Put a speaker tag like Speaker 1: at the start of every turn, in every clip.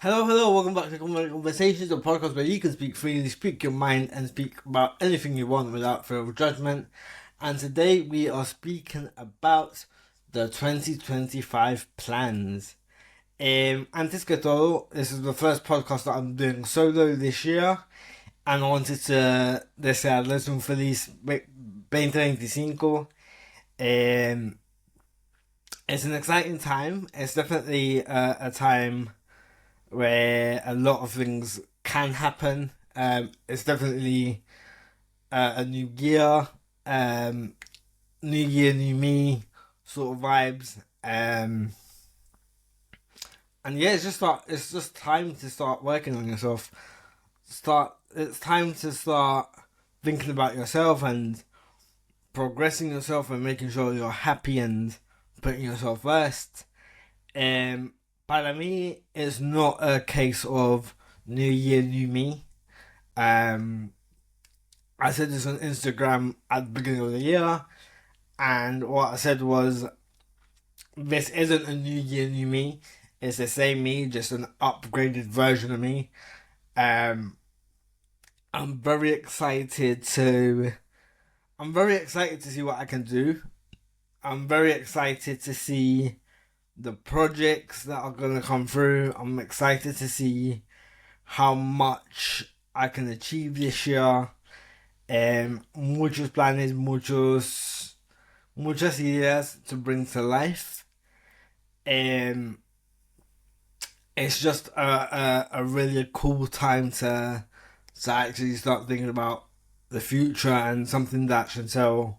Speaker 1: Hello, welcome back to Conversations, a podcast where you can speak freely, speak your mind, and speak about anything you want without fear of judgment. And today we are speaking about the 2025 plans. Antes que todo, this is the first podcast that I'm doing solo this year, and I wanted to desearles un feliz 2025. It's an exciting time. It's definitely a time where a lot of things can happen. It's definitely a new year, new year, new me sort of vibes. And yeah, it's just time to start working on yourself. It's time to start thinking about yourself and progressing yourself and making sure you're happy and putting yourself first. Para mí, it's not a case of new year, new me. I said this on Instagram at the beginning of the year, and what I said was, this isn't a new year, new me. It's the same me, just an upgraded version of me. Um, I'm very excited to. I'm very excited to see what I can do. I'm very excited to see the projects that are going to come through. I'm excited to see how much I can achieve this year. Muchos planes, muchas ideas to bring to life. It's just a really cool time to actually start thinking about the future, and something that Chantel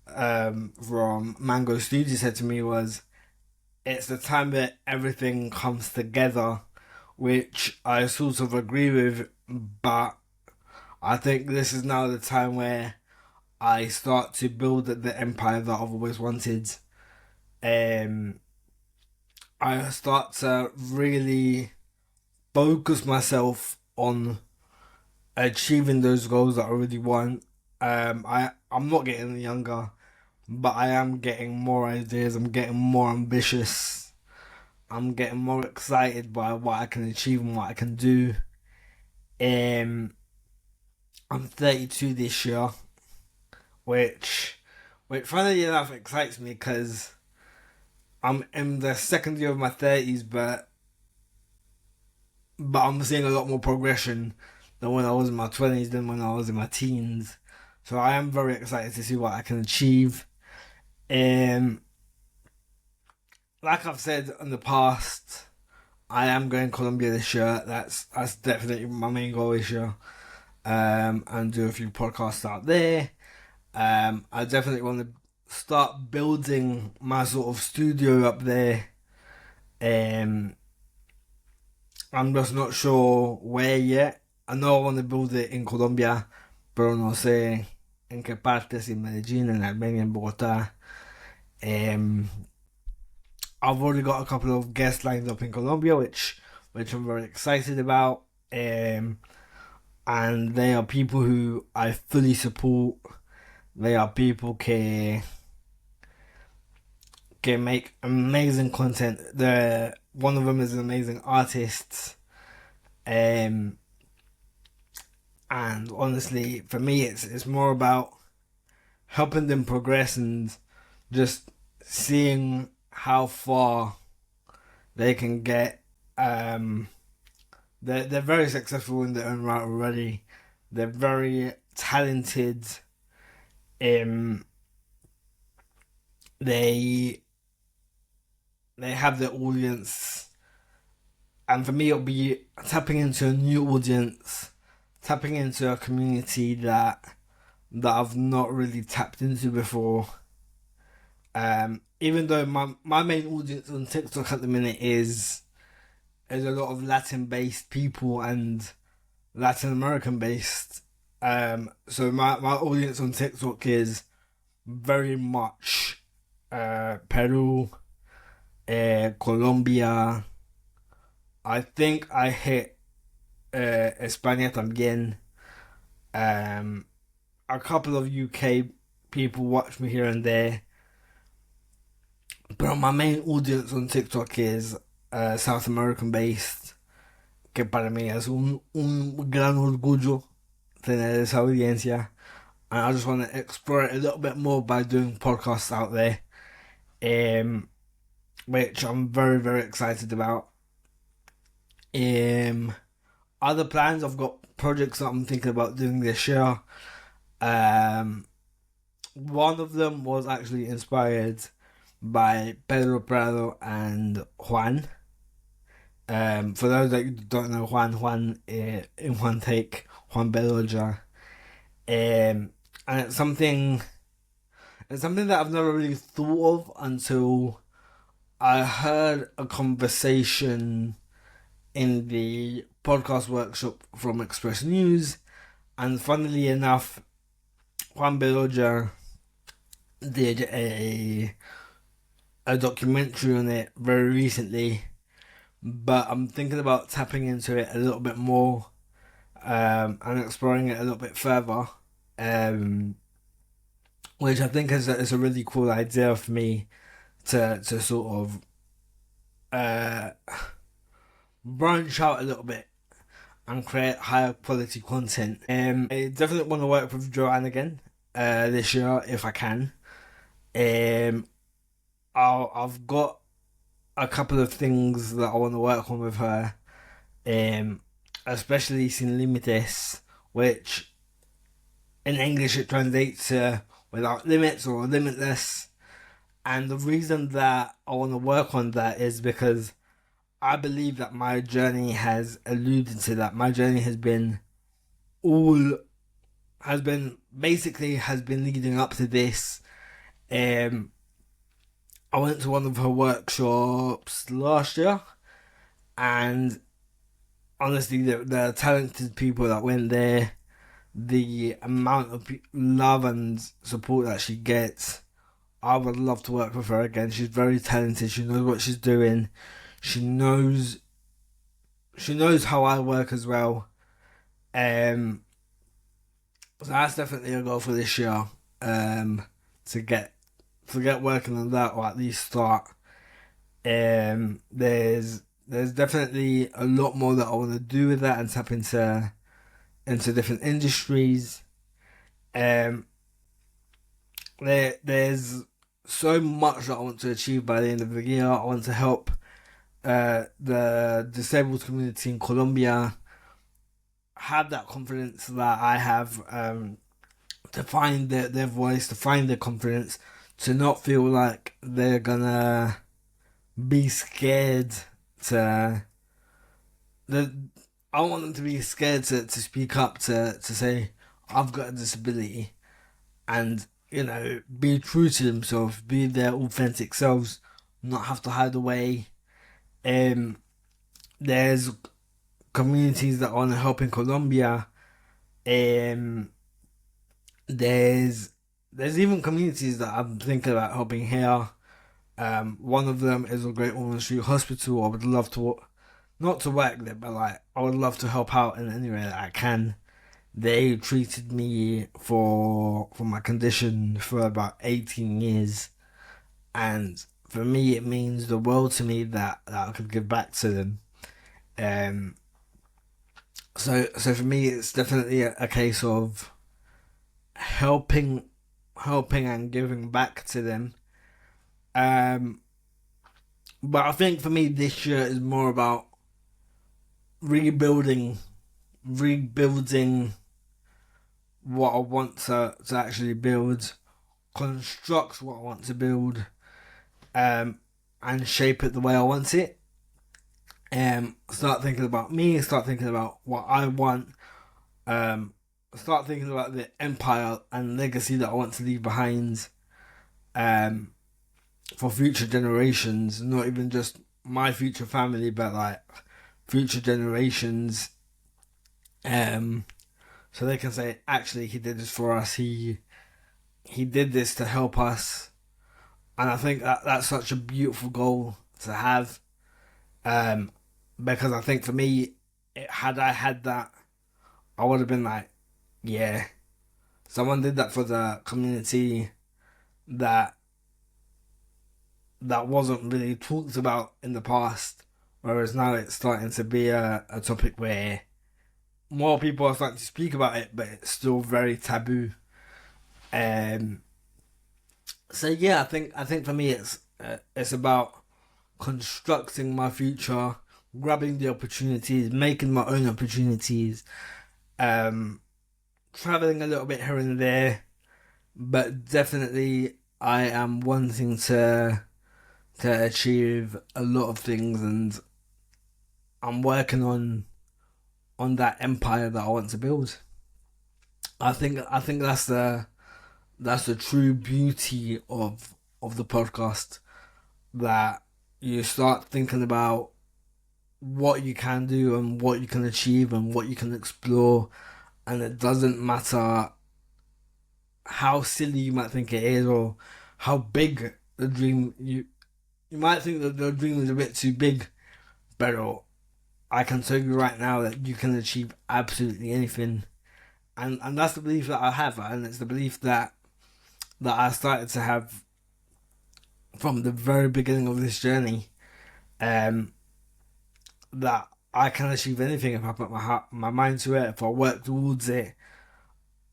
Speaker 1: from Mango Studio said to me was, it's the time that everything comes together, which I sort of agree with, but I think this is now the time where I start to build the empire that I've always wanted. I start to really focus myself on achieving those goals that I really want. I'm not getting younger, but I am getting more ideas. I'm getting more ambitious. I'm getting more excited by what I can achieve and what I can do. I'm 32 this year, which funnily enough excites me because I'm in the second year of my 30s, but I'm seeing a lot more progression than when I was in my 20s, than when I was in my teens. So I am very excited to see what I can achieve. Like I've said in the past, I am going to Colombia this year. That's definitely my main goal this year. And do a few podcasts out there. I definitely want to start building my sort of studio up there. I'm just not sure where yet. I know I want to build it in Colombia, pero no sé en qué partes, in Medellin, in Albania, in Bogotá. I've already got a couple of guests lined up in Colombia, which I'm very excited about. And they are people who I fully support. They are people can make amazing content. One of them is an amazing artist. And honestly, for me, it's more about helping them progress and just seeing how far they can get. They're very successful in their own right already. They're very talented. They have their audience, and for me, it'll be tapping into a new audience, tapping into a community that I've not really tapped into before. Even though my main audience on TikTok at the minute is a lot of Latin based people and Latin American based. So my audience on TikTok is very much Peru, Colombia. I think I hit España también. A couple of UK people watch me here and there. But my main audience on TikTok is South American based. que para mí es un gran orgullo tener esa audiencia. And I just want to explore it a little bit more by doing podcasts out there, which I'm very, very excited about. Other plans, I've got projects that I'm thinking about doing this year. One of them was actually inspired by Pedro Prado and Juan. For those that don't know Juan in one take, Juan Bedoya. And it's something that I've never really thought of until I heard a conversation in the podcast workshop from Express News, and funnily enough, Juan Bedoya did a documentary on it very recently, but I'm thinking about tapping into it a little bit more, and exploring it a little bit further, which I think is a really cool idea for me to sort of branch out a little bit and create higher quality content. I definitely want to work with Joanne again this year if I can. I've got a couple of things that I want to work on with her, especially Sin Límites, which in English it translates to without limits or limitless. And the reason that I want to work on that is because I believe that my journey has alluded to that. My journey has been leading up to this. I went to one of her workshops last year, and honestly, the talented people that went there, the amount of love and support that she gets, I would love to work with her again. She's very talented. She knows what she's doing. She knows how I work as well. So that's definitely a goal for this year. To get working on that, or at least start. There's definitely a lot more that I want to do with that and tap into different industries. There's so much that I want to achieve by the end of the year. I want to help the disabled community in Colombia have that confidence that I have, to find their voice, to find their confidence, to not feel like they're gonna be scared I want them to be scared to speak up, to say, I've got a disability, and, be true to themselves, be their authentic selves, not have to hide away. There's communities that I want to help in Colombia. There's even communities that I'm thinking about helping here. One of them is a Great Ormond Street Hospital. I would love to, not to work there, but I would love to help out in any way that I can. They treated me for my condition for about 18 years, and for me it means the world to me that I could give back to them. So for me it's definitely a case of helping and giving back to them. But I think for me this year is more about rebuilding what I want to actually build, construct what I want to build, and shape it the way I want it. Start thinking about me, start thinking about what I want, start thinking about the empire and legacy that I want to leave behind, for future generations, not even just my future family, but future generations, so they can say, actually, he did this for us, he did this to help us. And I think that's such a beautiful goal to have, because I think for me, had I had that, I would have been like, yeah, someone did that for the community that wasn't really talked about in the past, whereas now it's starting to be a topic where more people are starting to speak about it, but it's still very taboo. Um, so yeah, I think for me it's about constructing my future, grabbing the opportunities, making my own opportunities, um, traveling a little bit here and there, but definitely I am wanting to achieve a lot of things, and I'm working on that empire that I want to build. I think that's the true beauty of the podcast, that you start thinking about what you can do and what you can achieve and what you can explore, and it doesn't matter how silly you might think it is or how big the dream you might think that the dream is a bit too big, but I can tell you right now that you can achieve absolutely anything, and that's the belief that I have, and it's the belief that I started to have from the very beginning of this journey. Um, that I can achieve anything if I put my mind to it, if I work towards it.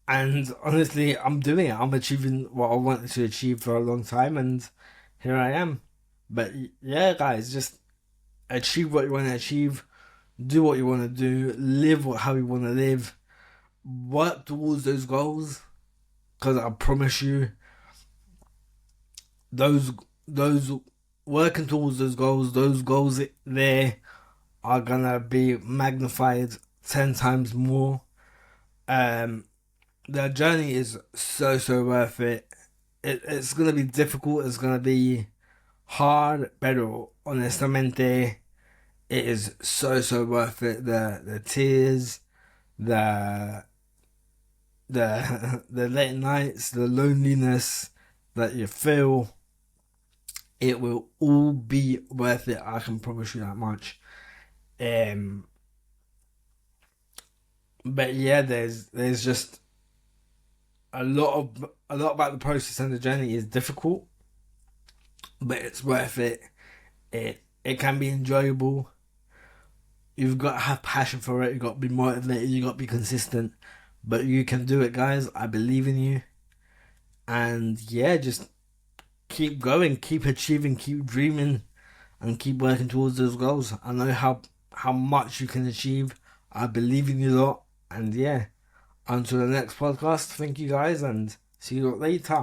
Speaker 1: And honestly, I'm doing it. I'm achieving what I wanted to achieve for a long time, and here I am. But yeah, guys, just achieve what you want to achieve, do what you want to do, live how you want to live, work towards those goals. Because I promise you, those working towards those goals there are gonna be magnified 10 times more. Um, the journey is so worth it. It's gonna be difficult. It's gonna be hard, pero honestamente, it is so worth it. The tears, the the late nights, the loneliness that you feel, it will all be worth it. I can promise you that much. Um, but yeah, there's just a lot about the process, and the journey is difficult, but it's worth it. It can be enjoyable. You've got to have passion for it. You've got to be motivated. You've got to be consistent. But you can do it, guys. I believe in you. And yeah, just keep going, keep achieving, keep dreaming, and keep working towards those goals. I know how much you can achieve. I believe in you lot. And yeah, until the next podcast, thank you guys, and see you later.